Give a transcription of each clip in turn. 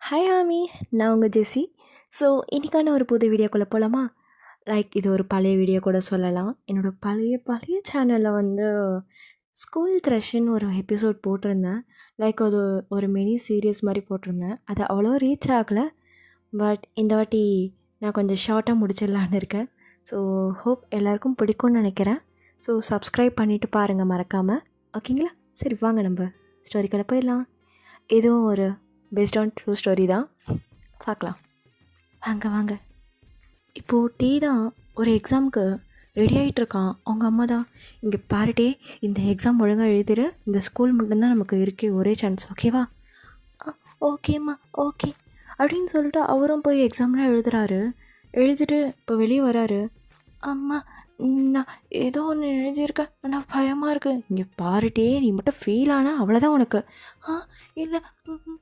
Hi ஆமி, நான் உங்கள் ஜெஸி. ஸோ இன்றைக்கான ஒரு புது வீடியோக்குள்ளே போகலாமா? இது ஒரு பழைய வீடியோ கூட சொல்லலாம். என்னோடய பழைய பழைய சேனலில் ஸ்கூல் க்ரஷ்ன்னு ஒரு எபிசோட் போட்டிருந்தேன். அது ஒரு மினி சீரியஸ் மாதிரி போட்டிருந்தேன். அது அவ்வளோ ரீச் ஆகலை. பட் இந்த வாட்டி நான் கொஞ்சம் ஷார்ட்டாக முடிச்சிடலான்னு இருக்கேன். ஸோ ஹோப் எல்லாருக்கும் பிடிக்கும்னு நினைக்கிறேன். ஸோ சப்ஸ்கிரைப் பண்ணிவிட்டு பாருங்கள் மறக்காமல். ஓகேங்களா? சரி, வாங்க நம்ம ஸ்டோரிக்குள்ளே போயிடலாம். இதுவும் ஒரு பேஸ்ட் ஆன் ட்ரூ ஸ்டோரி தான். பார்க்கலாம் வாங்க. இப்போது டீ தான் ஒரு எக்ஸாமுக்கு ரெடி ஆகிட்டுருக்கான். அவங்க அம்மா தான், இங்கே பாருட்டே, இந்த எக்ஸாம் ஒழுங்காக எழுதிடு, இந்த ஸ்கூல் மட்டும்தான் நமக்கு இருக்கே ஒரே சான்ஸ், ஓகேவா? ஓகேம்மா, ஓகே அப்படின்னு சொல்லிட்டு அவரும் போய் எக்ஸாம்லாம் எழுதிட்டு இப்போ வெளியே வராரு. அம்மா, நான் ஏதோ ஒன்று எழுதியிருக்கேன், ஆனால் பயமாக இருக்குது. இங்கே பாருட்டே, நீ மட்டும் ஃபெயில் ஆனால் அவ்வளோதான் உனக்கு. இல்லை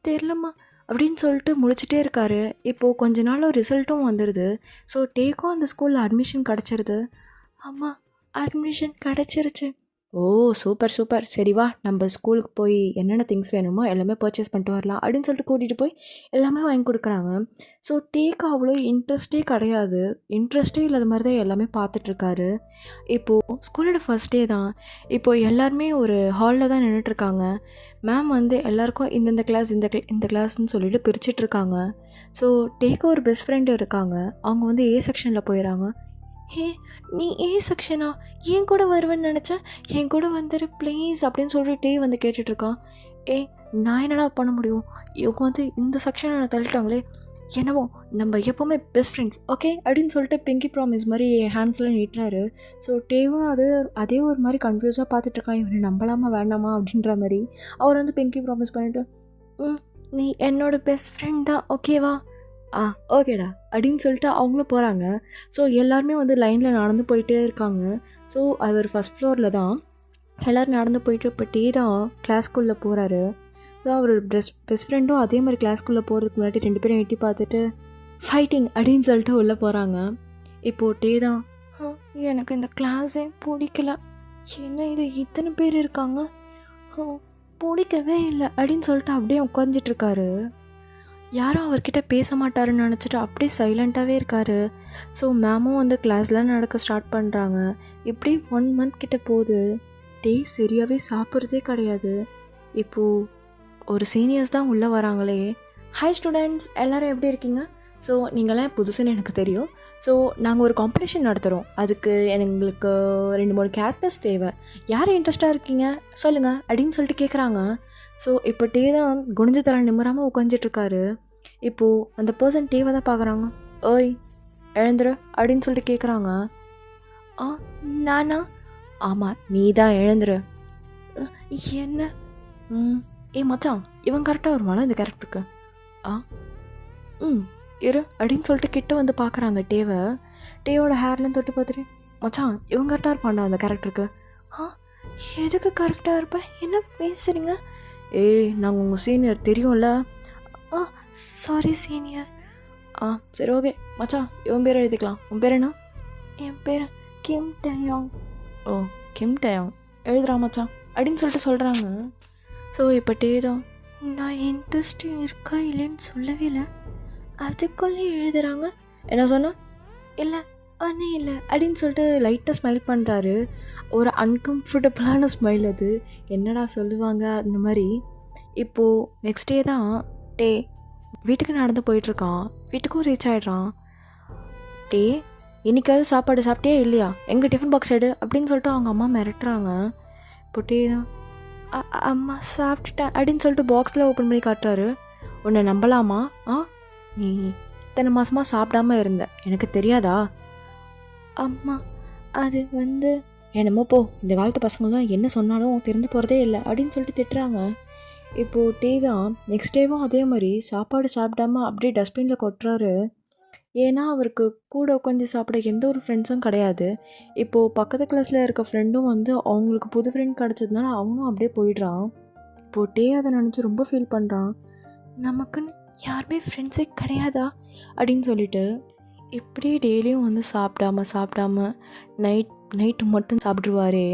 தெரிலம்மா அப்படின்னு சொல்லிட்டு முடிச்சுட்டே இருக்காரு. இப்போது கொஞ்ச நாள் ரிசல்ட்டும் வந்துடுது. ஸோ டேக்கும் அந்த ஸ்கூலில் அட்மிஷன் கிடச்சிருது. அம்மா, அட்மிஷன் கிடச்சிருச்சு. ஓ, சூப்பர். சரி வா, நம்ம ஸ்கூலுக்கு போய் என்னென்ன திங்ஸ் வேணுமோ எல்லாமே பர்ச்சேஸ் பண்ணிட்டு வரலாம் அப்படின்னு சொல்லிட்டு கூட்டிகிட்டு போய் எல்லாமே வாங்கி கொடுக்குறாங்க. ஸோ டேக்கு அவ்வளோ இன்ட்ரெஸ்டே இல்லாத மாதிரி தான் எல்லாமே பார்த்துட்ருக்காரு. இப்போது ஸ்கூலோட ஃபர்ஸ்ட் டே தான். இப்போது எல்லாருமே ஒரு ஹாலில் தான் நின்றுட்டுருக்காங்க. மேம் எல்லாேருக்கும் இந்தந்த கிளாஸ் இந்த கிளாஸ்ன்னு சொல்லிட்டு பிரிச்சிட்ருக்காங்க. ஸோ டேக்கு ஒரு பெஸ்ட் ஃப்ரெண்டு இருக்காங்க. அவங்க ஏ செக்ஷனில் போயிடறாங்க. ஹே, நீ ஏ செக்ஷனா? என் கூட வருவேன்னு நினச்சேன், என் கூட வந்துடு ப்ளீஸ் அப்படின்னு சொல்லிட்டு கேட்டுட்ருக்கான். நான் என்னடா பண்ண முடியும்? இவங்க இந்த செக்ஷனை நான் தள்ளிட்டாங்களே. என்னவோ நம்ம எப்போவுமே பெஸ்ட் ஃப்ரெண்ட்ஸ், ஓகே அப்படின்னு சொல்லிட்டு பிங்கி ப்ராமிஸ் மாதிரி ஹேண்ட்ஸ்லாம் நீட்டுறாரு. ஸோ டேவும் அதே ஒரு மாதிரி கன்ஃபியூஸாக பார்த்துட்ருக்கான், இவனை நம்பலாமா வேண்டாமா அப்படின்ற மாதிரி. அவர் பிங்கி ப்ராமிஸ் பண்ணிவிட்டு, நீ என்னோடய பெஸ்ட் ஃப்ரெண்ட் தான், ஓகேவா? ஓகேடா அப்படின்னு சொல்லிட்டு அவங்களும் போகிறாங்க. ஸோ எல்லாருமே லைனில் நடந்து போயிட்டே இருக்காங்க. ஸோ அவர் ஃபஸ்ட் ஃப்ளோரில் தான். எல்லோரும் நடந்து போயிட்டு இப்போ டீ தான் கிளாஸ்க்குள்ளே போகிறாரு. ஸோ அவர் பெஸ்ட் ஃப்ரெண்டும் அதே மாதிரி கிளாஸ்க்குள்ளே போகிறதுக்கு முன்னாடி 2 பேரும் எட்டி பார்த்துட்டு ஃபைட்டிங் அப்படின்னு சொல்லிட்டு உள்ளே போகிறாங்க. இப்போது டீ தான், எனக்கு இந்த கிளாஸே பிடிக்கல, என்ன இது இத்தனை பேர் இருக்காங்க, பிடிக்கவே இல்லை அப்படின்னு சொல்லிட்டு அப்படியே உட்காந்துட்ருக்காரு. யாரும் அவர்கிட்ட பேச மாட்டாருன்னு நினச்சிட்டு அப்படியே சைலண்ட்டாகவே இருக்கார். ஸோ மேமும் கிளாஸ்லாம் நடக்க ஸ்டார்ட் பண்ணுறாங்க. இப்படி 1 மந்த் கிட்ட போகுது. டே சரியாகவே சாப்பிட்றதே கிடையாது. இப்போது ஒரு சீனியர்ஸ் தான் உள்ளே வராங்களே. ஹாய் ஸ்டூடெண்ட்ஸ், எல்லோரும் எப்படி இருக்கீங்க? ஸோ நீங்களாம் புதுசுன்னு எனக்கு தெரியும். ஸோ நாங்கள் ஒரு காம்படிஷன் நடத்துகிறோம். அதுக்கு எங்களுக்கு 2-3 கேரக்டர்ஸ் தேவை. யார் இன்ட்ரெஸ்ட்டாக இருக்கீங்க சொல்லுங்கள் அப்படின்னு சொல்லிட்டு கேட்குறாங்க. ஸோ இப்போ டே தான் குனிஞ்சு தர நிம்மறாமல் உட்காந்துட்ருக்காரு. இப்போது அந்த பர்சன் டேவை தான் பார்க்குறாங்க. ஓய் எழுந்துரு அப்படின்னு சொல்லிட்டு கேட்குறாங்க. நானா? ஆமாம், நீ தான் எழுந்துரு. என்ன? மச்சான், இவன் கரெக்டாக வருவானா இந்த கேரக்டருக்கு? இரு அப்படின்னு சொல்லிட்டு கிட்ட பார்க்குறாங்க டேவை. டேவோட ஹேர்லாம் தொட்டு பார்த்துட்டு, மச்சான் இவன் கரெக்டாக இருப்பான்டா அந்த கேரக்டருக்கு. எதுக்கு கரெக்டாக இருப்பேன்? என்ன பேசுகிறீங்க? நாங்கள் உங்கள் சீனியர் தெரியும்ல. Sorry senior. சரி ஓகே மச்சான், இவன் பேர் எழுதிக்கலாம். உன் பேர் என்ன? என் பேர் கிம் டயாங். ஓ, கிம் டயாங் எழுதுறா மச்சான் அப்படின்னு சொல்லிட்டு சொல்கிறாங்க. ஸோ இப்போ டே தான், நான் இன்ட்ரெஸ்ட் இருக்கா இல்லைன்னு சொல்லவே இல்லை, அதுக்குள்ளே எழுதுகிறாங்க. என்ன சொன்ன? இல்லை ஒன்றும் இல்லை அப்படின்னு சொல்லிட்டு லைட்டாக ஸ்மைல் பண்ணுறாரு. ஒரு அன்கம்ஃபர்டபுளான ஸ்மைல் அது. என்னடா சொல்லுவாங்க அந்த மாதிரி. இப்போது நெக்ஸ்ட் டே தான் டே வீட்டுக்கு நடந்து போயிட்டுருக்கான். வீட்டுக்கும் ரீச் ஆகிடுறான். டே, இன்றைக்காவது சாப்பாடு சாப்பிட்டியா இல்லையா? எங்கள் டிஃபன் பாக்ஸ் எடு அப்படின்னு சொல்லிட்டு அவங்க அம்மா மிரட்டுறாங்க. இப்போ டே தான், அம்மா சாப்பிட்டுட்டேன் அப்படின்னு சொல்லிட்டு பாக்ஸில் ஓப்பன் பண்ணி காட்டுறாரு. உன்னை நம்பலாமா? நீ இத்தனை மாதமாக சாப்பிடாமல் இருந்த, எனக்கு தெரியாதா? அம்மா, அது என்னமோ போ, இந்த காலத்து பசங்களாம் என்ன சொன்னாலும் திறந்து போகிறதே இல்லை அப்படின்னு சொல்லிட்டு திட்டுறாங்க. இப்போது டே தான் நெக்ஸ்ட் டேவும் அதே மாதிரி சாப்பாடு சாப்பிடாம அப்படியே டஸ்ட்பினில் கொட்டுறாரு. ஏன்னா அவருக்கு கூட உட்காந்து சாப்பிட எந்த ஒரு ஃப்ரெண்ட்ஸும் கிடையாது. இப்போது பக்கத்து கிளாஸில் இருக்க ஃப்ரெண்டும் அவங்களுக்கு புது ஃப்ரெண்ட் கிடச்சதுனால அவனும் அப்படியே போயிடுறான். இப்போது டே அதை நினச்சி ரொம்ப ஃபீல் பண்ணுறான். நமக்குன்னு யாருமே ஃப்ரெண்ட்ஸே கிடையாதா அப்படின்னு சொல்லிட்டு இப்படியே டெய்லியும் சாப்பிடாம நைட்டு மட்டும் சாப்பிடுவாரே,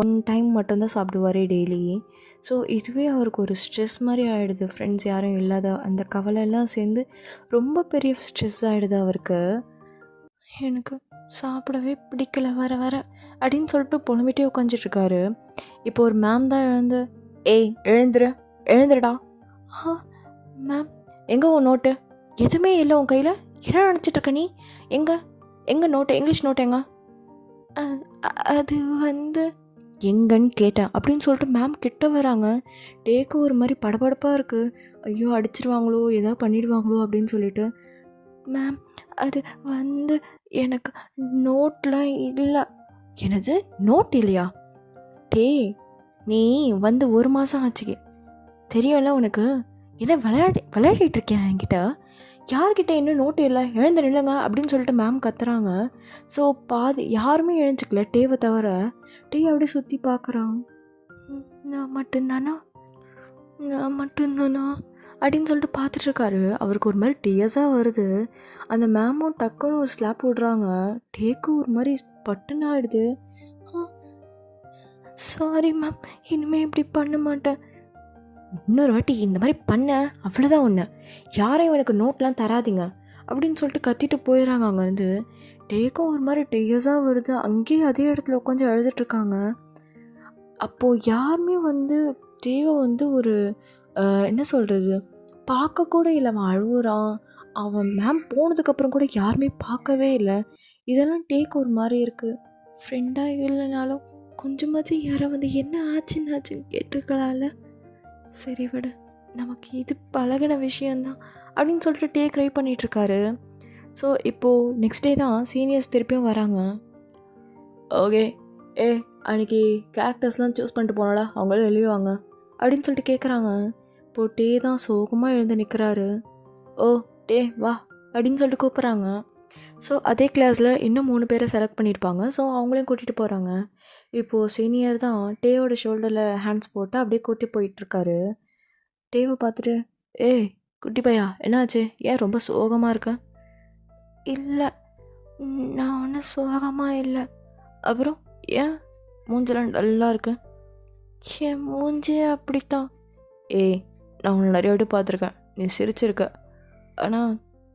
ஒன் டைம் மட்டும்தான் சாப்பிடுவாரே டெய்லி. ஸோ இதுவே அவருக்கு ஒரு ஸ்ட்ரெஸ் மாதிரி ஆகிடுது. ஃப்ரெண்ட்ஸ் யாரும் இல்லாத அந்த கவலையெல்லாம் சேர்ந்து ரொம்ப பெரிய ஸ்ட்ரெஸ் ஆகிடுது அவருக்கு. எனக்கு சாப்பிடவே பிடிக்கல வர வர அப்படின்னு சொல்லிட்டு புலம்பிட்டே உட்காந்துட்ருக்காரு. இப்போ ஒரு மேம் தான் எழுந்து, ஏய் எழுந்துருடா. ஆ மேம், எங்கே உன் நோட்டு? எதுவுமே இல்லை உன் கையில், என்ன நினச்சிட்ருக்க நீ? எங்கே நோட்டு, இங்கிலீஷ் நோட்டு எங்க? அது வந்து எங்கன்னு கேட்டேன் அப்படின்னு சொல்லிட்டு மேம் கிட்ட வராங்க. டேக்கு ஒரு மாதிரி படபடப்பாக இருக்குது. ஐயோ அடிச்சிருவாங்களோ ஏதாவது பண்ணிடுவாங்களோ அப்படின்னு சொல்லிட்டு, மேம் அது வந்து எனக்கு நோட்லாம் இல்லை. எனது நோட் இல்லையா? டே நீ வந்து 1 மாதம் ஆச்சுக்கே, தெரியும்ல உனக்கு. என்ன விளையாடிட்டு இருக்கேன் என்கிட்ட? யார்கிட்ட இன்னும் நோட்டு இல்லை, எழுந்து நில்லுங்க அப்படின்னு சொல்லிட்டு மேம் கத்துறாங்க. ஸோ பாதி யாருமே எழுஞ்சிக்கல டேவை தவிர. டே அப்படியே சுற்றி பார்க்குறான். நான் மட்டும்தானா அப்படின்னு சொல்லிட்டு பார்த்துட்ருக்காரு. அவருக்கு ஒரு மாதிரி டேஸாக வருது. அந்த மேமும் டக்குன்னு ஒரு ஸ்லாப் விடுறாங்க. டேக்கு ஒரு மாதிரி பட்டுன்னு ஆகிடுது. சாரி மேம், இனிமேல் இப்படி பண்ண மாட்டேன். இன்னொரு வாட்டி இந்த மாதிரி பண்ண அவ்வளோதான் ஒன்று, யாரையும் எனக்கு நோட்லாம் தராதிங்க அப்படின்னு சொல்லிட்டு கத்திட்டு போயிடறாங்க அங்கேருந்து. டேக்கும் ஒரு மாதிரி டேஸாக வருது. அங்கேயே அதே இடத்துல உட்காந்து எழுதிட்டுருக்காங்க. அப்போது யாருமே வந்து டேவை வந்து ஒரு என்ன சொல்கிறது, பார்க்கக்கூட இல்லை. அவன் அழுகுறான். அவன் மேம் போனதுக்கப்புறம் கூட யாருமே பார்க்கவே இல்லை. இதெல்லாம் டேக்கு ஒரு மாதிரி இருக்குது. ஃப்ரெண்டாக இல்லைனாலும் கொஞ்சமாச்சும் யாரை வந்து என்ன ஆச்சுன்னு கேட்டிருக்கலாம்ல. சரி விடு, நமக்கு இது பழகின விஷயந்தான் அப்படின்னு சொல்லிட்டு டே க்ரை பண்ணிகிட்ருக்காரு. ஸோ இப்போது நெக்ஸ்ட் டே தான் சீனியர்ஸ் திருப்பியும் வராங்க. ஓகே, அன்றைக்கி கேரக்டர்ஸ்லாம் சூஸ் பண்ணிட்டு போனாடா, அவங்களும் எழுதுவாங்க அப்படின்னு சொல்லிட்டு கேட்குறாங்க. இப்போது டே தான் சோகமாக எழுந்து நிற்கிறாரு. ஓ டே வா அப்படின்னு சொல்லிட்டு கூப்பிட்றாங்க. ஸோ அதே கிளாஸில் இன்னும் 3 பேரை செலக்ட் பண்ணியிருப்பாங்க. ஸோ அவங்களையும் கூட்டிகிட்டு போகிறாங்க. இப்போது சீனியர் தான் டேவோட ஷோல்டரில் ஹேண்ட்ஸ் போட்டு அப்படியே கூட்டி போயிட்டுருக்காரு. டேவை பார்த்துட்டு, குட்டி பையா என்னாச்சு, ஏன் ரொம்ப சோகமாக இருக்க? இல்லை, நான் ஒன்றும் சோகமாக இல்லை. அப்புறம் ஏன் மூஞ்செல்லாம் டல்லாக இருக்கு? என் மூஞ்சே அப்படித்தான். நான் உன்னை நிறைய வாட்டி பார்த்துருக்கேன், நீ சிரிச்சிருக்க, ஆனால்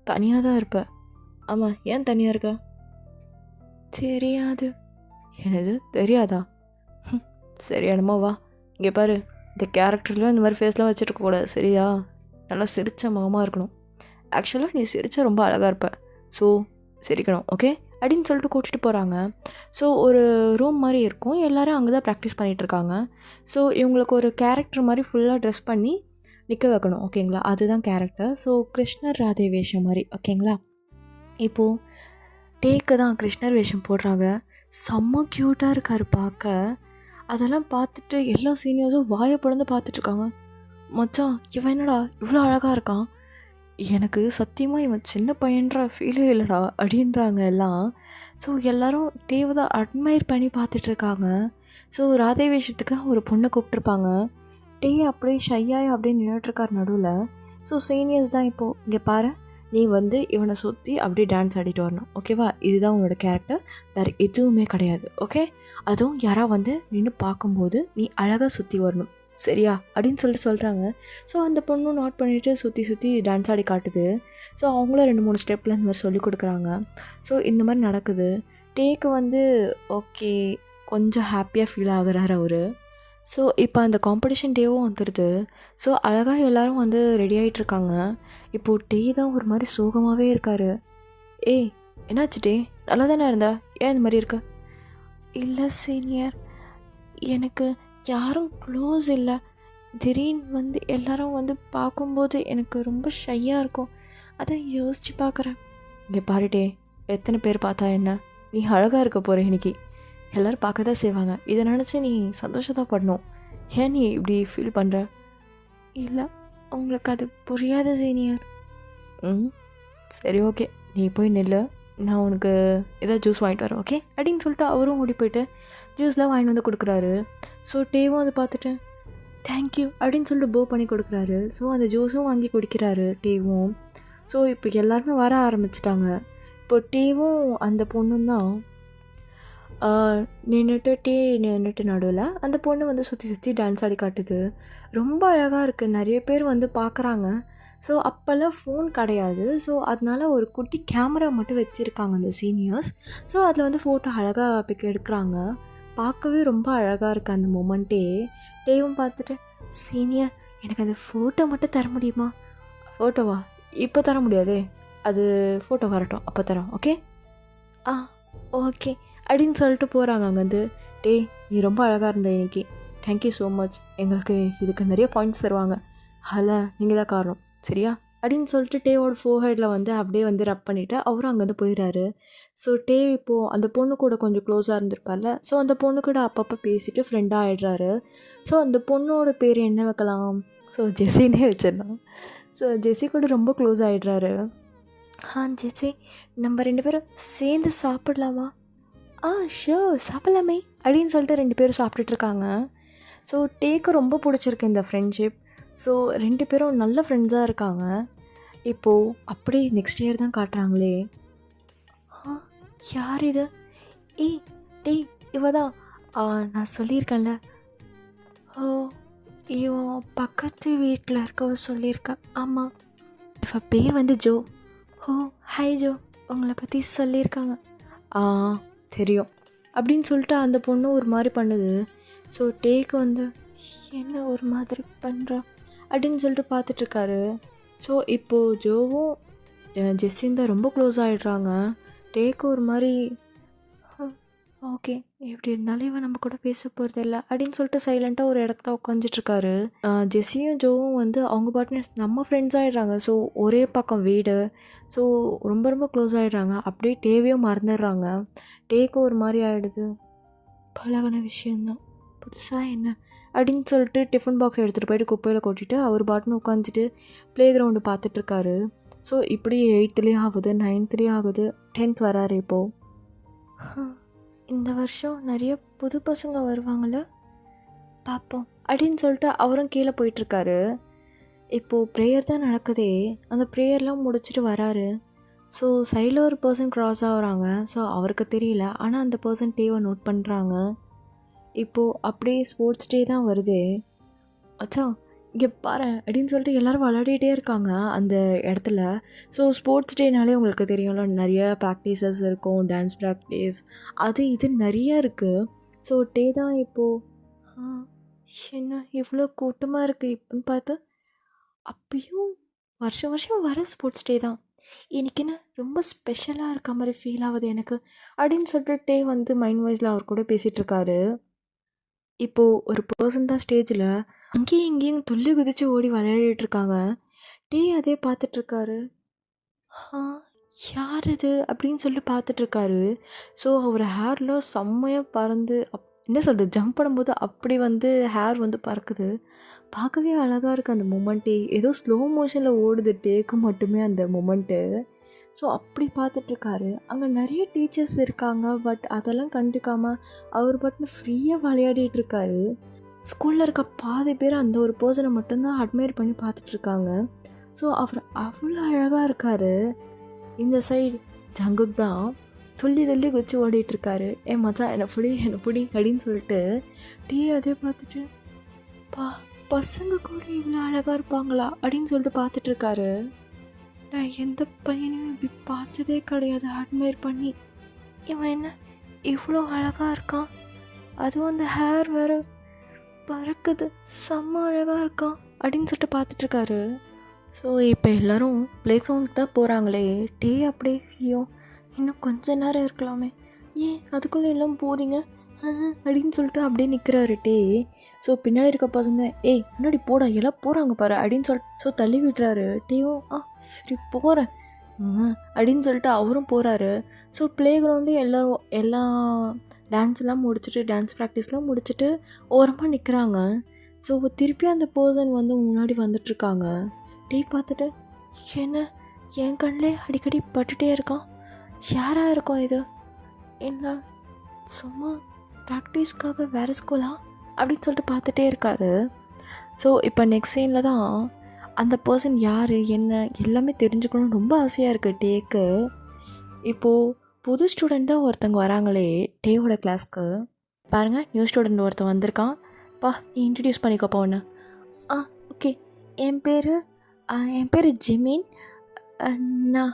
தனியாக தான் இருப்ப. ஆமாம், ஏன் தனியாக இருக்க? தெரியாது. என்னது தெரியாதா? சரியானமா வா, இங்கே பாரு, இந்த கேரக்டர்லாம் இந்த மாதிரி ஃபேஸ்லாம் வச்சுருக்கக்கூடாது சரியா? நல்லா சிரித்த முகமாக இருக்கணும். ஆக்சுவலாக நீ சிரித்தா ரொம்ப அழகாக இருப்ப, ஸோ சிரிக்கணும் ஓகே அப்படின்னு சொல்லிட்டு கூட்டிகிட்டு போகிறாங்க. ஸோ ஒரு ரூம் மாதிரி இருக்கும், எல்லோரும் அங்கே தான் ப்ராக்டிஸ் பண்ணிகிட்ருக்காங்க. ஸோ இவங்களுக்கு ஒரு கேரக்டர் மாதிரி ஃபுல்லாக ட்ரெஸ் பண்ணி நிற்க வைக்கணும் ஓகேங்களா, அதுதான் கேரக்டர். ஸோ கிருஷ்ணர் ராதே வேஷம் மாதிரி ஓகேங்களா. இப்போது டேக்கு தான் கிருஷ்ணர் வேஷம் போடுறாங்க. செம்ம க்யூட்டாக இருக்கார் பார்க்க. அதெல்லாம் பார்த்துட்டு எல்லா சீனியர்ஸும் வாயை பிளந்து பார்த்துட்ருக்காங்க. மச்சான் இவன் என்னடா இவ்வளோ அழகாக இருக்கான், எனக்கு சத்தியமாக இவன் சின்ன பையன்ற ஃபீலே இல்லைடா அப்படின்றாங்க எல்லாம். ஸோ எல்லோரும் டேவை தான் அட்மையர் பண்ணி பார்த்துட்ருக்காங்க. ஸோ ராதே வேஷத்துக்கு தான் ஒரு பொண்ணை கூப்பிட்ருப்பாங்க. டே அப்படியே ஷையாய் அப்படியே நின்றுட்டுருக்கார் நடுவில். ஸோ சீனியர்ஸ் தான் இப்போது இங்கே பாரு, நீ வந்து இவனை சுற்றி அப்படியே டான்ஸ் ஆடிட்டு வரணும் ஓகேவா, இதுதான் உன்னோட கேரக்டர், வேறு எதுவுமே கிடையாது ஓகே. அதுவும் யாராவது வந்து நின்று பார்க்கும்போது நீ அழகாக சுற்றி வரணும் சரியா அப்படின்னு சொல்லிட்டு சொல்கிறாங்க. ஸோ அந்த பொண்ணும் நோட் பண்ணிவிட்டு சுற்றி டான்ஸ் ஆடி காட்டுது. ஸோ அவங்களும் 2-3 ஸ்டெப்பில் இந்த மாதிரி சொல்லி கொடுக்குறாங்க. ஸோ இந்த மாதிரி நடக்குது. டேக்கு வந்து ஓகே கொஞ்சம் ஹாப்பியாக ஃபீல் ஆகுறாரு அவர். ஸோ இப்போ அந்த காம்படிஷன் டேவும் வந்துடுது. ஸோ அழகாக எல்லோரும் வந்து ரெடி ஆகிட்ருக்காங்க. இப்போது டே தான் ஒரு மாதிரி சோகமாகவே இருக்கார். என்னாச்சு டே, நல்லா தானே இருந்தா, ஏன் இந்த மாதிரி இருக்க? இல்லை சீனியர், எனக்கு யாரும் க்ளோஸ் இல்லை. திடீர்னு வந்து எல்லோரும் வந்து பார்க்கும்போது எனக்கு ரொம்ப ஷையாக இருக்கும், அதை யோசித்து பார்க்குறேன். இங்கே பாருடே, எத்தனை பேர் பார்த்தா என்ன, நீ அழகாக இருக்க போகிற, இன்னைக்கு எல்லோரும் பார்க்க தான் செய்வாங்க, இதை நினச்சி நீ சந்தோஷத்தான் படணும். ஏன் நீ இப்படி ஃபீல் பண்ணுற? இல்லை, உங்களுக்கு அது புரியாது சீனியர். சரி ஓகே, நீ போய் நில்லு, நான் உனக்கு ஏதாவது ஜூஸ் வாங்கிட்டு வரேன் ஓகே அப்படின்னு சொல்லிட்டு அவரும் ஓடி போய்ட்டு ஜூஸ்லாம் வாங்கிட்டு வந்து கொடுக்குறாரு. ஸோ டேவும் அதை பார்த்துட்டு தேங்க்யூ அப்படின்னு சொல்லிட்டு போ பண்ணி கொடுக்குறாரு. ஸோ அந்த ஜூஸும் வாங்கி குடிக்கிறாரு டேவும். ஸோ இப்போ எல்லாருமே வர ஆரம்பிச்சிட்டாங்க. இப்போ டேவும் அந்த பொண்ணும் தான் நின்றுட்டு நடுவில் அந்த பொண்ணு வந்து சுற்றி சுற்றி டான்ஸ் ஆடி காட்டுது. ரொம்ப அழகாக இருக்குது. நிறைய பேர் வந்து பார்க்குறாங்க. ஸோ அப்போல்லாம் ஃபோன் கிடையாது. ஸோ அதனால ஒரு குட்டி கேமரா மட்டும் வச்சுருக்காங்க அந்த சீனியர்ஸ். ஸோ அதில் வந்து ஃபோட்டோ அழகாக பிக் எடுக்கிறாங்க. பார்க்கவே ரொம்ப அழகாக இருக்குது அந்த மொமெண்ட்டே. டேவும் பார்த்துட்டு, சீனியர் எனக்கு அந்த ஃபோட்டோ மட்டும் தர முடியுமா? ஃபோட்டோவா? இப்போ தர முடியாதே, அது ஃபோட்டோ வரட்டும் அப்போ தரோம், ஓகே? ஆ ஓகே அப்படின்னு சொல்லிட்டு போகிறாங்க அங்கேருந்து. டே நீ ரொம்ப அழகாக இருந்த இன்னைக்கு, தேங்க்யூ ஸோ மச், எங்களுக்கு இதுக்கு நிறைய பாயிண்ட்ஸ் தருவாங்க, அதில் நீங்கள் தான் காரணம், சரியா? அப்படின்னு சொல்லிட்டு டேவோட ஃபோர்ஹெட்டில் வந்து அப்படியே வந்து ரப் பண்ணிவிட்டு அவரும் அங்கேருந்து போயிடுறாரு. ஸோ டே இப்போது அந்த பொண்ணு கூட கொஞ்சம் க்ளோஸாக இருந்திருப்பார்ல. ஸோ அந்த பொண்ணு கூட அப்பப்போ பேசிட்டு ஃப்ரெண்டாக ஆகிடுறாரு. ஸோ அந்த பொண்ணோட பேர் என்ன வைக்கலாம்? ஸோ ஜெஸினே வச்சிடலாம். ஸோ ஜெஸி கூட ரொம்ப க்ளோஸ் ஆகிடுறாரு. ஜெஸி, நம்ம 2 பேரும் சேர்ந்து சாப்பிடலாமா? ஷூர், சாப்பிட்லாமே அப்படின்னு சொல்லிட்டு 2 பேரும் சாப்பிட்டுட்ருக்காங்க. ஸோ டேக்கு ரொம்ப பிடிச்சிருக்கு இந்த ஃப்ரெண்ட்ஷிப். ஸோ 2 பேரும் நல்ல ஃப்ரெண்ட்ஸாக இருக்காங்க. இப்போது அப்படியே நெக்ஸ்ட் இயர் தான் காட்டுறாங்களே. யார் இது? டேய் இவ தான், நான் சொல்லியிருக்கேன்ல. இவன் பக்கத்து வீட்டில் இருக்கவ சொல்லியிருக்கேன். ஆமாம், இவ பேர் வந்து ஜோ. ஹாய் ஜோ, உங்களை பற்றி சொல்லியிருக்காங்க. தெரியும் அப்படின்னு சொல்லிட்டு அந்த பொண்ணு ஒரு மாதிரி பண்ணுது. ஸோ டேக்கு வந்து என்ன ஒரு மாதிரி பண்ணுறா அப்படின்னு சொல்லிட்டு பார்த்துட்ருக்காரு. ஸோ இப்போது ஜோவும் ஜெஸ்ஸியும் தான் ரொம்ப க்ளோஸ் ஆகிடுறாங்க. டேக்கு ஒரு மாதிரி ஓகே எப்படி இருந்தாலும் இவன் நம்ம கூட பேச போகிறதில்ல அப்படின்னு சொல்லிட்டு சைலண்ட்டாக ஒரு இடத்துல உட்காந்துட்ருக்காரு. ஜெஸ்ஸியும் ஜோவும் வந்து அவங்க பார்ட்னர்ஸ் நம்ம ஃப்ரெண்ட்ஸ் ஆகிடுறாங்க. ஸோ ஒரே பக்கம் வீடு. ஸோ ரொம்ப ரொம்ப க்ளோஸ் ஆகிடுறாங்க. அப்படியே டேவையும் மறந்துடுறாங்க. டேக்கு ஒரு மாதிரி ஆகிடுது. பழகின விஷயந்தான், புதுசாக என்ன அப்படின்னு சொல்லிட்டு டிஃபன் பாக்ஸ் எடுத்துகிட்டு போயிட்டு குப்பையில் கொட்டிட்டு அவர் பாட்டுன்னு உட்காந்துட்டு ப்ளே கிரவுண்டு பார்த்துட்ருக்காரு. ஸோ இப்படி 8th ஆகுது, 9th ஆகுது, 10th வராரு இப்போது. இந்த வருஷம் நிறைய புது பசங்க வருவாங்கள, பார்ப்போம் அப்படின்னு சொல்லிட்டு அவரும் கீழே போயிட்டுருக்காரு. இப்போது ப்ரேயர் தான் நடக்குதே. அந்த ப்ரேயர்லாம் முடிச்சுட்டு வராரு. ஸோ சைடில் ஒரு பர்சன் க்ராஸ் ஆகுறாங்க. ஸோ அவருக்கு தெரியல, ஆனால் அந்த பர்சன் டேவை நோட் பண்ணுறாங்க. இப்போது அப்படியே ஸ்போர்ட்ஸ் டே தான் வருது. அச்சா இங்கே பாரு அப்படின்னு சொல்லிட்டு எல்லோரும் விளையாடிட்டே இருக்காங்க அந்த இடத்துல. ஸோ ஸ்போர்ட்ஸ் டேனாலே உங்களுக்கு தெரியும்ல, நிறைய ப்ராக்டிஸஸ் இருக்கும், டான்ஸ் ப்ராக்டிஸ் அது இது நிறைய இருக்குது. ஸோ டே தான் இப்போது என்ன இவ்வளோ கூட்டமாக இருக்குது இப்போன்னு பார்த்தா. அப்பயும் வருஷம் வருஷம் வர ஸ்போர்ட்ஸ் டே தான், இன்றைக்கி என்ன ரொம்ப ஸ்பெஷலாக இருக்க மாதிரி ஃபீல் ஆகுது எனக்கு அப்படின்னு சொல்லிட்டு டே வந்து மைண்ட் வைஸில் அவர் கூட பேசிகிட்ருக்காரு. இப்போது ஒரு பர்சன் தான் ஸ்டேஜில் அங்கேயும் இங்கேயும் துள்ளி குதித்து ஓடி விளையாடிட்டுருக்காங்க. டே அதே பார்த்துட்ருக்காரு. யார் இது அப்படின்னு சொல்லி பார்த்துட்ருக்காரு. ஸோ அவர் ஹேரில் செம்மையாக பறந்து என்ன சொல்கிறது, ஜம்ப் பண்ணும்போது அப்படி வந்து ஹேர் வந்து பறக்குது. பார்க்கவே அழகாக இருக்குது அந்த மொமெண்ட்டே. ஏதோ ஸ்லோ மோஷனில் ஓடுது டேக்கு மட்டுமே அந்த மொமெண்ட்டு. ஸோ அப்படி பார்த்துட்ருக்காரு. அங்கே நிறைய டீச்சர்ஸ் இருக்காங்க. பட் அதெல்லாம் கண்டுக்காமல் அவர் பாட்டுன்னு ஃப்ரீயாக விளையாடிட்டுருக்காரு. ஸ்கூலில் இருக்க பாதி பேர் அந்த ஒரு பர்சனை மட்டும்தான் அட்மையர் பண்ணி பார்த்துட்ருக்காங்க. ஸோ அவர் அவ்வளோ அழகாக இருக்கார். இந்த சைடு ஜங்குக் தான் துள்ளி துள்ளி குச்சி ஓடிட்டுருக்காரு. மச்சான் என்னை பிடி அப்படின்னு சொல்லிட்டு டீ அதே பார்த்துட்டு பசங்க கூட இவ்வளோ அழகாக இருப்பாங்களா அப்படின்னு சொல்லிட்டு பார்த்துட்ருக்காரு. நான் எந்த பையனையும் இப்படி பார்த்ததே கிடையாது அட்மையர் பண்ணி. இவன் என்ன இவ்வளோ அழகாக இருக்கான், அதுவும் அந்த ஹேர் வேறு பறக்குது, செம்ம அழகாக இருக்கான் அப்படின்னு சொல்லிட்டு பார்த்துட்ருக்காரு. ஸோ இப்போ எல்லோரும் ப்ளே கிரவுண்டுக்கு தான் போகிறாங்களே. டே அப்படியே ஐயோ இன்னும் கொஞ்ச நேரம் இருக்கலாமே, ஏன் அதுக்குள்ளே எல்லாம் போகிறீங்க அப்படின்னு சொல்லிட்டு அப்படியே நிற்கிறாரு டே. ஸோ பின்னாடி இருக்க பசங்க முன்னாடி போடா எல்லாம் போகிறாங்க பாரு அப்படின்னு சொல்லிட்டு ஸோ தள்ளி விட்டுறாரு. டேவும் சரி போகிறேன் அப்படின்னு சொல்லிட்டு அவரும் போகிறாரு. ஸோ ப்ளே கிரவுண்டு எல்லாம் டான்ஸ்லாம் முடிச்சுட்டு டான்ஸ் ப்ராக்டிஸ்லாம் முடிச்சுட்டு ஓரமாக நிற்கிறாங்க. ஸோ திருப்பி அந்த பர்சன் வந்து முன்னாடி வந்துட்டுருக்காங்க. டே பார்த்துட்டு என்ன என் கண்ணிலே அடிக்கடி பட்டுகிட்டே இருக்கான், யாராக இருக்கும் இது, என்ன சும்மா ப்ராக்டிஸ்க்காக வேறு ஸ்கூலா அப்படின்னு சொல்லிட்டு பார்த்துட்டே இருக்காரு. ஸோ இப்போ நெக்ஸ்ட் சீனில் தான் அந்த பர்சன் யார் என்ன எல்லாமே தெரிஞ்சுக்கணும்னு ரொம்ப ஆசையாக இருக்குது டேக்கு. இப்போது புது ஸ்டூடெண்ட் தான் ஒருத்தவங்க வராங்களே டேவோட கிளாஸ்க்கு. பாருங்கள், நியூ ஸ்டூடெண்ட் ஒருத்தன் வந்திருக்கான். பா, நீ இன்ட்ரடியூஸ் பண்ணிக்கோப்பா ஒன்று. ஆ, ஓகே. என் பேர் ஜிமின். நான்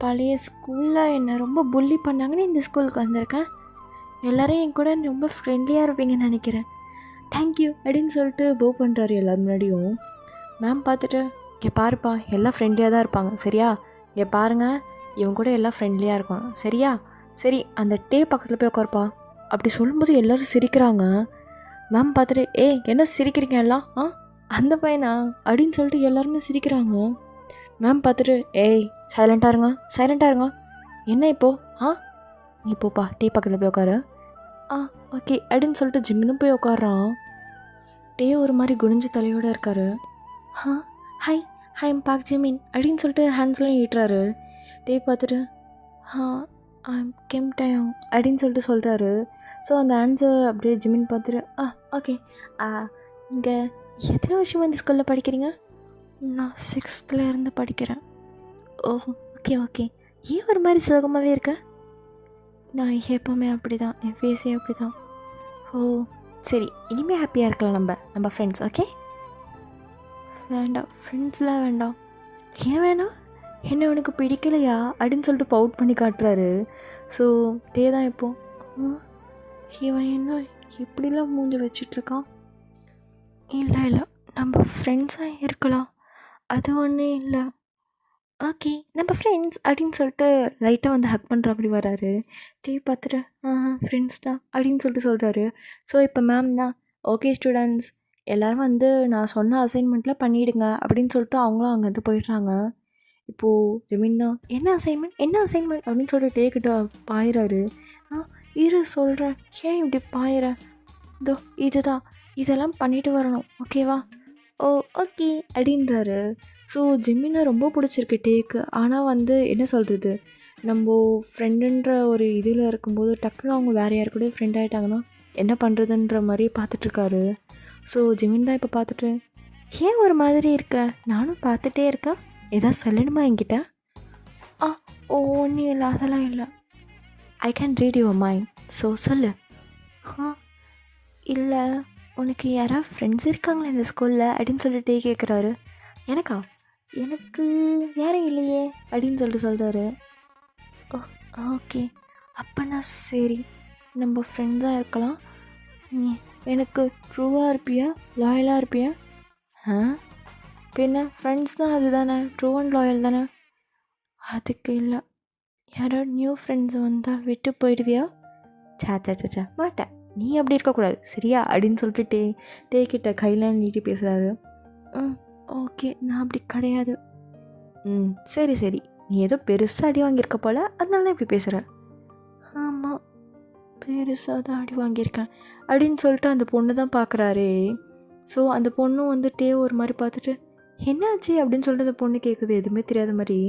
பழைய ஸ்கூலில் என்னை ரொம்ப புல்லி பண்ணாங்கன்னு இந்த ஸ்கூலுக்கு வந்திருக்கேன். எல்லோரும் என் கூட ரொம்ப ஃப்ரெண்ட்லியாக இருப்பீங்கன்னு நினைக்கிறேன். தேங்க்யூ அப்படின்னு சொல்லிட்டு போ பண்ணுறாரு எல்லாரும் முன்னாடியும். மேம் பார்த்துட்டு, இங்கே பாருப்பா, எல்லாம் ஃப்ரெண்ட்லியாக தான் இருப்பாங்க சரியா? இங்கே பாருங்கள், இவங்க கூட எல்லாம் ஃப்ரெண்ட்லியாக இருக்கணும் சரியா? சரி, அந்த டே பக்கத்தில் போய் உட்காருப்பா. அப்படி சொல்லும்போது எல்லோரும் சிரிக்கிறாங்க. மேம் பார்த்துட்டு, என்ன சிரிக்கிறீங்க எல்லாம்? அந்த பையனா அப்படின்னு சொல்லிட்டு எல்லாருமே சிரிக்கிறாங்க. மேம் பார்த்துட்டு, சைலண்ட்டாக இருங்க. என்ன இப்போது? நீ போப்பா, டீ பக்கத்தில் போய் உட்காரு. ஓகே அப்படின்னு சொல்லிட்டு ஜிம்மினும் போய் உட்காடுறான். டே ஒரு மாதிரி குனிஞ்சு தலையோடு இருக்காரு. ஹை ஐம் பாக் ஜிமின் அப்படின்னு சொல்லிட்டு ஹேண்ட்ஸ்லாம் ஈட்டுறாரு. டே பார்த்துட்டு, ஐம் கெம் டயம் அப்படின்னு சொல்லிட்டு சொல்கிறாரு. ஸோ அந்த ஹேண்ட்ஸை அப்படியே ஜிமின் பார்த்துட்டு, ஓகே. இங்கே எத்தனை வருஷமாக இந்த ஸ்கூலில் படிக்கிறீங்க? நான் 6th இருந்து படிக்கிறேன். ஓ, ஓகே. ஏன் ஒரு மாதிரி சுகமாகவே இருக்க? நான் எப்போவுமே அப்படி தான், என் ஃபேஸே அப்படி தான். ஓ சரி, இனிமேல் ஹாப்பியாக இருக்கலாம் நம்ம ஃப்ரெண்ட்ஸ். ஓகே, வேண்டாம், ஃப்ரெண்ட்ஸ்லாம் வேண்டாம். ஏன் வேணாம்? என்ன உனக்கு பிடிக்கலையா அப்படின்னு சொல்லிட்டு பவுட் பண்ணி காட்டுறாரு. ஸோ டே தான் இப்போது, இவன் என்ன இப்படிலாம் மூஞ்சி வச்சிட்ருக்கான்? இல்லை, நம்ம ஃப்ரெண்ட்ஸாக இருக்கலாம், அது ஒன்றும் இல்லை. ஓகே, நம்ம ஃப்ரெண்ட்ஸ் அப்படின்னு சொல்லிட்டு லைட்டாக வந்து ஹக் பண்ணுற அப்படி வராரு. டிவி பார்த்துட்டு, ஃப்ரெண்ட்ஸ் தான் அப்படின்னு சொல்லிட்டு சொல்கிறாரு. ஸோ இப்போ மேம் தான், ஓகே ஸ்டூடெண்ட்ஸ் எல்லோரும் வந்து நான் சொன்ன அசைன்மெண்ட்டில் பண்ணிவிடுங்க அப்படின்னு சொல்லிட்டு அவங்களும் அங்கேருந்து போயிடுறாங்க. இப்போது ஜெமின் தான், என்ன அசைன்மெண்ட் அப்படின்னு சொல்லிட்டு டேக்கிட்ட பாயிறாரு. இரு சொல்கிறேன், ஏன் இப்படி பாயிற? இதுதான், இதெல்லாம் பண்ணிட்டு வரணும் ஓகேவா? ஓ ஓகே அப்படின்றாரு. ஸோ ஜிம்மினை ரொம்ப பிடிச்சிருக்கு டேக்கு. ஆனால் வந்து என்ன சொல்கிறது, நம்ம ஃப்ரெண்டுன்ற ஒரு இதில் இருக்கும்போது டக்குன்னு அவங்க வேறு யார் கூட ஃப்ரெண்ட் ஆகிட்டாங்கன்னா என்ன பண்ணுறதுன்ற மாதிரி பார்த்துட்ருக்காரு. ஸோ ஜிமின் தான் இப்போ பார்த்துட்டு, ஏன் ஒரு மாதிரி இருக்க? நானும் பார்த்துட்டே இருக்கேன், எதாவது சொல்லணுமா என்கிட்ட? ஒன்றும் இல்லை, அதெல்லாம் இல்லை. I can read your mind, so சொல்லு. இல்லை, உனக்கு யாராவது ஃப்ரெண்ட்ஸ் இருக்காங்களா இந்த ஸ்கூலில் அப்படின்னு சொல்லிட்டு கேட்குறாரு. எனக்கு யாரும் இல்லையே அப்படின்னு சொல்லிட்டு சொல்கிறாரு. ஓகே, அப்போனா சரி, நம்ம ஃப்ரெண்ட்ஸாக இருக்கலாம். நீ எனக்கு ட்ரூவாக இருப்பியா, லாயலாக இருப்பியா? பின்ன ஃப்ரெண்ட்ஸ் தான், அது தானே, ட்ரூ அண்ட் லாயல் தானே. அதுக்கு இல்லை, யாராவது நியூ ஃப்ரெண்ட்ஸ் வந்தால் விட்டு போயிடுவியா? சே மாட்டேன், நீ அப்படி இருக்கக்கூடாது சரியா அப்படின்னு சொல்லிட்டு டே கிட்ட கையில் நீட்டி பேசுகிறாரு. ஓகே, நான் அப்படி கிடையாது. சரி, நீ ஏதோ பெருசாக அடி வாங்கியிருக்க போல், அதனால தான் இப்படி பேசுகிற. ஆமாம், பெருசாக தான் அடி வாங்கியிருக்கேன் அப்படின்னு சொல்லிட்டு அந்த பொண்ணு தான் பார்க்குறாரு. ஸோ அந்த பொண்ணும் வந்து டே ஒரு மாதிரி பார்த்துட்டு, என்னாச்சு அப்படின்னு சொல்லிட்டு அந்த பொண்ணு கேட்குது, எதுவுமே தெரியாத மாதிரி.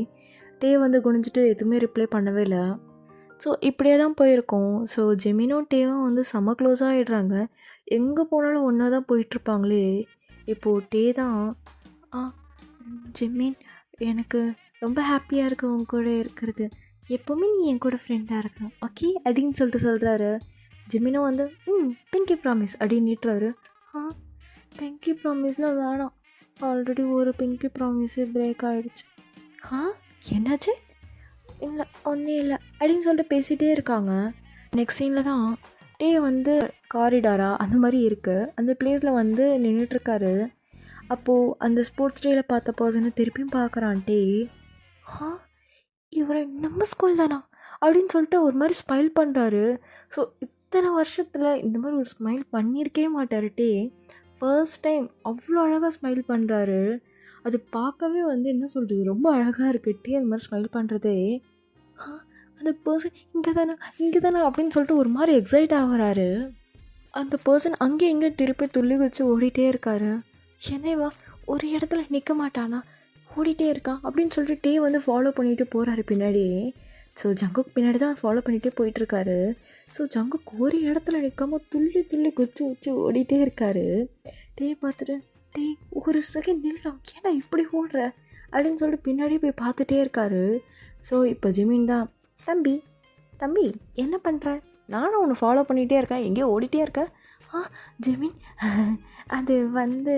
டே வந்து குனிஞ்சிட்டு எதுவுமே ரிப்ளை பண்ணவே இல்லை. ஸோ இப்படியே தான் போயிருக்கோம். ஸோ ஜெமினும் டேவும் வந்து செம்ம க்ளோஸாக ஆகிடுறாங்க. எங்கே போனாலும் ஒன்றா தான் போயிட்டுருப்பாங்களே. இப்போது டே தான், ஜெமின் எனக்கு ரொம்ப ஹாப்பியாக இருக்குது உங்க கூட இருக்கிறது, எப்போவுமே நீ என் கூட ஃப்ரெண்டாக இருக்கணும் ஓகே அப்படின்னு சொல்லிட்டு சொல்கிறாரு. ஜெமினும் வந்து பிங்கி ப்ராமிஸ் அப்படின்னு நீட்டுறாரு. பிங்கி ப்ராமிஸ்லாம் வேணாம், ஆல்ரெடி ஒரு பிங்கி ப்ராமிஸே பிரேக் ஆகிடுச்சு. என்னாச்சு? இல்லை, ஒன்றும் இல்லை அப்படின்னு சொல்லிட்டு பேசிகிட்டே இருக்காங்க. நெக்ஸ்ட் சீனில் தான் டே வந்து காரிடாரா அந்த மாதிரி இருக்குது, அந்த பிளேஸில் வந்து நின்றுட்டுருக்காரு. அப்போது அந்த ஸ்போர்ட்ஸ் டேயில் பார்த்த பர்சனை திருப்பியும் பார்க்குறான் டே. இவரை நம்ம ஸ்கூல் தானா அப்படின்னு சொல்லிட்டு ஒரு மாதிரி ஸ்மைல் பண்ணுறாரு. ஸோ இத்தனை வருஷத்தில் இந்த மாதிரி ஒரு ஸ்மைல் பண்ணியிருக்கவே மாட்டார் டே. ஃபர்ஸ்ட் டைம் அவ்வளோ அழகாக ஸ்மைல் பண்ணுறாரு. அது பார்க்கவே வந்து என்ன சொல்கிறது, ரொம்ப அழகாக இருக்குது டே அந்த மாதிரி ஸ்மைல் பண்ணுறதே. அந்த பர்சன் இங்கே தானே அப்படின்னு சொல்லிட்டு ஒரு மாதிரி எக்ஸைட் ஆகிறாரு. அந்த பர்சன் அங்கே இங்கே திருப்பி துள்ளி குதிச்சு ஓடிட்டே இருக்காரு. என்னவா ஒரு இடத்துல நிற்க மாட்டானா, ஓடிட்டே இருக்கான் அப்படின்னு சொல்லிட்டு டே வந்து ஃபாலோ பண்ணிட்டு போகிறாரு பின்னாடி. ஸோ ஜங்குக்கு பின்னாடி தான் ஃபாலோ பண்ணிகிட்டே போயிட்டுருக்காரு. ஸோ ஜங்குக்கு ஒரு இடத்துல நிற்காம துள்ளி குதிச்சு வச்சு ஓடிட்டே இருக்காரு. டே பார்த்துட்டு, டே ஒரு செகண்ட் நில்லாம், ஏன்னா இப்படி ஓடுற அப்படின்னு சொல்லிட்டு பின்னாடி போய் பார்த்துட்டே இருக்காரு. ஸோ இப்போ ஜிமின் தான், தம்பி தம்பி என்ன பண்ணுற? நானும் உன்னை ஃபாலோ பண்ணிகிட்டே இருக்கேன், எங்கேயோ ஓடிட்டே இருக்கேன். ஜெமின், அது வந்து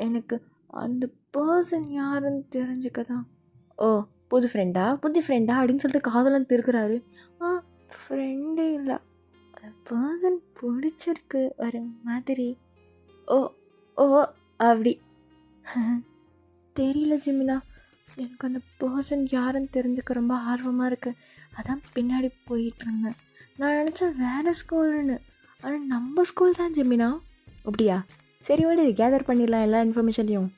எனக்கு அந்த பர்சன் யாருன்னு தெரிஞ்சுக்க தான். ஓ, புது ஃப்ரெண்டா அப்படின்னு சொல்லிட்டு காதலன் திருக்குறாரு. ஃப்ரெண்டே இல்லை, அந்த பர்சன் பிடிச்சிருக்கு ஒரு மாதிரி. ஓ ஓ அப்படி தெரியல ஜெமினா, எனக்கு அந்த பர்சன் யாருன்னு தெரிஞ்சுக்க ரொம்ப ஆர்வமாக இருக்குது. அதான் பின்னாடி போயிட்டுருந்தேன். நான் நினச்சேன் வேறு ஸ்கூல்னு, ஆனால் நம்ம ஸ்கூல் தான் ஜெமினா. அப்படியா? சரி விடு, கேதர் பண்ணிடலாம் எல்லா இன்ஃபர்மேஷன்லையும்.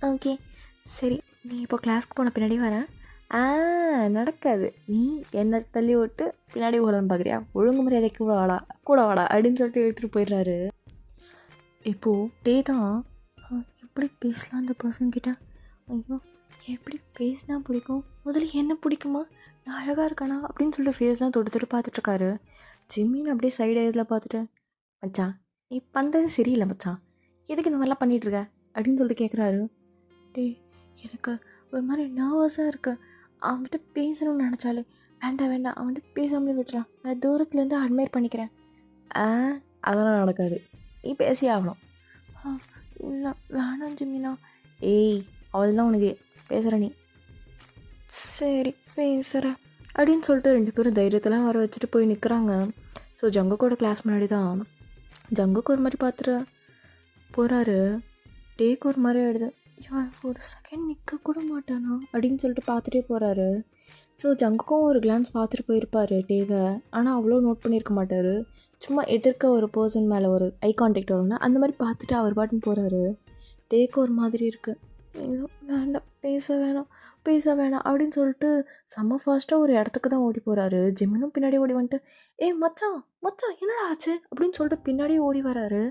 ஓகே சரி, நீ இப்போ கிளாஸ்க்கு போன பின்னாடி வரேன். நடக்காது, நீ என்னை தள்ளி விட்டு பின்னாடி ஓடலான்னு பார்க்குறியா? ஒழுங்கு மரியாதைக்கு கூட வாடா அப்படின்னு சொல்லிட்டு எடுத்துகிட்டு போயிடுறாரு. இப்போது டே தான் எப்படி பேசலாம் அந்த பர்சன்கிட்ட. ஐயோ, எப்படி பேசினா பிடிக்கும்? முதல்ல என்ன பிடிக்குமா, நான் அழகாக இருக்கானா அப்படின்னு சொல்லிட்டு ஃபேஸ்லாம் தொட்டு பார்த்துட்ருக்காரு. ஜிம்மின்னு அப்படியே சைடு ஐஸில் பார்த்துட்டு, மச்சான் நீ பண்ணுறது சரியில்லை மச்சான், எதுக்கு இந்த மாதிரிலாம் பண்ணிகிட்ருக்க அப்படின்னு சொல்லிட்டு கேட்குறாரு. டே, எனக்கு ஒரு மாதிரி நர்வஸாக இருக்கு, அவன்கிட்ட பேசணும்னு நினச்சாலே. வேண்டாம், அவன்கிட்ட பேசாமலே விட்டுறான், நான் தூரத்துலேருந்து அட்மையர் பண்ணிக்கிறேன். அதெல்லாம் நடக்காது, நீ பேசி ஆகணும். இல்லை வேணாம் ஜிம்மினா. ஏய், அவள் தான் உனக்கு பேசுகிற நீ. சரி பேசுகிறேன் அப்படின்னு சொல்லிட்டு 2 பேரும் தைரியத்தெல்லாம் வர வச்சுட்டு போய் நிற்கிறாங்க. ஸோ ஜங்குக்கோட கிளாஸ் முன்னாடி தான் ஜங்குக்கு ஒரு மாதிரி பார்த்துட்டு போகிறாரு. டேக்கு ஒரு மாதிரி ஆகிடுது. இவன் ஒரு செகண்ட் நிற்க கூட மாட்டானா அப்படின்னு சொல்லிட்டு பார்த்துட்டே போகிறாரு. ஸோ ஜங்குக்கும் ஒரு கிளான்ஸ் பார்த்துட்டு போயிருப்பார் டேவை, ஆனால் அவ்வளோ நோட் பண்ணியிருக்க மாட்டார். சும்மா எதிர்க்க ஒரு பர்சன் மேலே ஒரு ஐ கான்டாக்ட் வரும்னா அந்த மாதிரி பார்த்துட்டு அவர் பாட்டுன்னு போகிறாரு. டேக்கு ஒரு மாதிரி இருக்குது. வேண்டாம், பேச வேணாம் அப்படின்னு சொல்லிட்டு செம்ம ஃபாஸ்ட்டாக ஒரு இடத்துக்கு தான் ஓடி போகிறாரு. ஜிம்மினும் பின்னாடி ஓடி வந்துட்டு, மச்சான் என்னடா ஆச்சு அப்படின்னு சொல்லிட்டு பின்னாடியே ஓடி வராரு.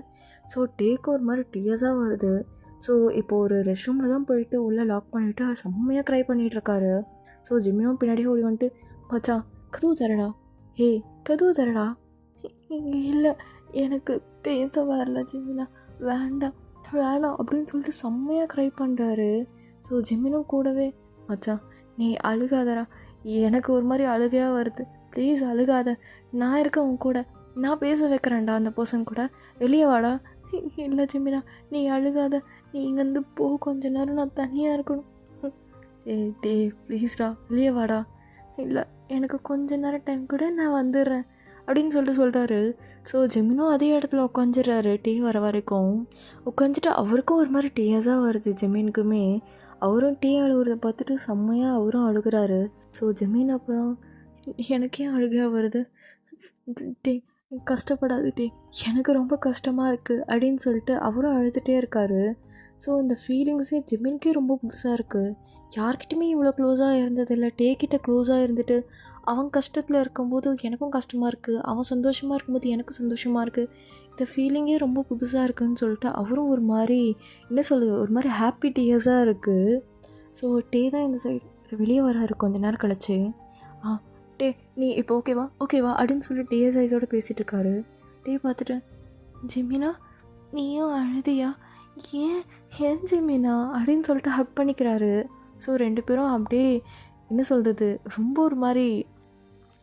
ஸோ டேக்கு ஒரு மாதிரி டியர்ஸாக வருது. ஸோ இப்போது ஒரு ரெஸ்ட் ரூமில் தான் போயிட்டு உள்ளே லாக் பண்ணிவிட்டு செம்மையாக க்ரை பண்ணிகிட்ருக்காரு. ஸோ ஜிம்மினும் பின்னாடியே ஓடி வந்துட்டு, மச்சான் கதவு தரடா. இல்லை எனக்கு பேச வரல ஜிம்மினா, வேண்டாம் அப்படின்னு சொல்லிட்டு செம்மையாக க்ரை பண்ணுறாரு. ஸோ ஜிம்மினும் கூடவே, மச்சான் நீ அழுகாதடா, எனக்கு ஒரு மாதிரி அழுகையாக வருது, ப்ளீஸ் அழுகாத, நான் இருக்கேன் உன் கூட, நான் பேச வைக்கிறேன்டா அந்த பர்சன் கூட, வெளியே வாடா. இல்லை ஜிம்மினா நீ அழுகாத, நீ இங்கேருந்து போ, கொஞ்ச நேரம் நான் தனியாக இருக்கணும். டே ப்ளீஸ்டா வெளியே வாடா. இல்லை எனக்கு கொஞ்ச நேரம் டைம் கூட, நான் வந்துடுறேன் அப்படின்னு சொல்கிறாரு. ஸோ ஜெமினும் அதே இடத்துல உட்காந்துடுறாரு டீ வர வரைக்கும். உட்காந்துட்டு அவருக்கும் ஒரு மாதிரி டீயஸாக வருது ஜெமீனுக்குமே. அவரும் டீ அழுகுறத பார்த்துட்டு செம்மையாக அவரும் அழுகிறாரு. ஸோ ஜெமீன் அப்புறம், எனக்கே அழுகையாக வருது டே, கஷ்டப்படாது டே, எனக்கு ரொம்ப கஷ்டமாக இருக்குது அப்படின்னு சொல்லிட்டு அவரும் அழுதுகிட்டே இருக்காரு. ஸோ இந்த ஃபீலிங்ஸே ஜெமீனுக்கே ரொம்ப புதுசாக இருக்குது. யார்கிட்டையுமே இவ்வளோ க்ளோஸாக இருந்ததில்லை. டேக்கிட்ட க்ளோஸாக இருந்துட்டு அவன் கஷ்டத்தில் இருக்கும்போது எனக்கும் கஷ்டமாக இருக்குது, அவன் சந்தோஷமாக இருக்கும்போது எனக்கும் சந்தோஷமாக இருக்குது. இந்த ஃபீலிங்கே ரொம்ப புதுசாக இருக்குதுன்னு சொல்லிட்டு அவரும் ஒரு மாதிரி என்ன சொல்லுது, ஒரு மாதிரி ஹாப்பி டீயர்ஸாக இருக்குது. ஸோ டே தான் இந்த சைடு வெளியே வராரு கொஞ்ச நேரம் கழிச்சு. டே நீ இப்போ ஓகேவா அப்படின்னு சொல்லிட்டு டே சைஸோடு பேசிகிட்டு இருக்காரு. டே பார்த்துட்டு, ஜிம்மினா நீயும் அழுதியா? ஏன் ஜிம்மினா அப்படின்னு சொல்லிட்டு ஹக் பண்ணிக்கிறாரு. ஸோ 2 பேரும் அப்படியே என்ன சொல்கிறது, ரொம்ப ஒரு மாதிரி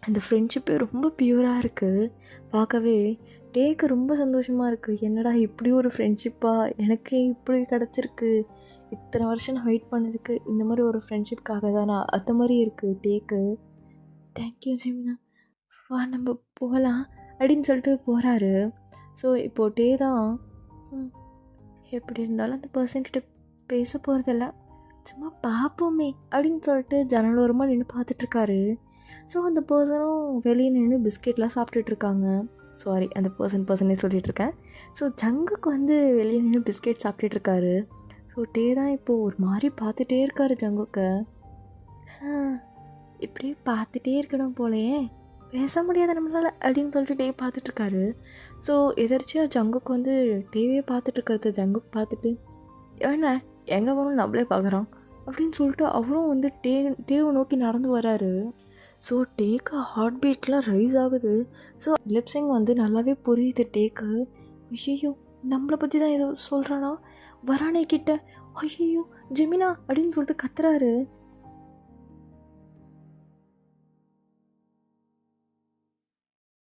அந்த ஃப்ரெண்ட்ஷிப்பே ரொம்ப பியூராக இருக்குது. பார்க்கவே டேக்கு ரொம்ப சந்தோஷமாக இருக்குது. என்னடா இப்படி ஒரு ஃப்ரெண்ட்ஷிப்பாக எனக்கே இப்படி கிடச்சிருக்கு, இத்தனை வருஷம் நான் வெயிட் பண்ணதுக்கு இந்த மாதிரி ஒரு ஃப்ரெண்ட்ஷிப்காக தானா, அந்த மாதிரி இருக்குது டேக்கு. தேங்க்யூ ஜிம்னா, வா நம்ம போகலாம் அப்படின்னு சொல்லிட்டு போகிறாரு. ஸோ இப்போது டே தான் எப்படி இருந்தாலும் அந்த பர்சன்கிட்ட பேச போகிறதில்ல, சும்மா பார்ப்போமே அப்படின்னு சொல்லிட்டு ஜன்னல் ஓரமாக நின்று பார்த்துட்ருக்காரு. ஸோ அந்த பர்சனும் வெளியே நின்று பிஸ்கெட்லாம் சாப்பிட்டுட்ருக்காங்க. சாரி, அந்த பர்சனே சொல்லிகிட்ருக்கேன். ஸோ ஜங்குக்கு வந்து வெளியே நின்று பிஸ்கெட் சாப்பிட்டுட்ருக்காரு. ஸோ டே தான் இப்போது ஒரு மாதிரி பார்த்துட்டே இருக்காரு ஜங்குக்கு. இப்படியே பார்த்துட்டே இருக்கணும் போலையே, பேச முடியாத நம்மளால் அப்படின்னு சொல்லிட்டு டே பார்த்துட்ருக்காரு. ஸோ எதிர்ச்சியாக ஜங்குக்கு வந்து டேவே பார்த்துட்ருக்கிறது ஜங்குக்கு பார்த்துட்டு, ஏன்னா எங்கே போகணும் நம்மளே பார்க்குறோம் அப்படின்னு சொல்லிட்டு அவரும் வந்து டேவை நோக்கி நடந்து வராரு. ஸோ டேக்கு ஹார்ட் பீட்லாம் ரைஸ் ஆகுது. ஸோ லிப்ஸிங் வந்து நல்லாவே புரியுது டேக்கு. ஐயோ நம்மளை பற்றி தான் ஏதோ சொல்கிறானா, வரானே கிட்ட, ஐயோ ஜெமினா அப்படின்னு சொல்லிட்டு கத்துறாரு.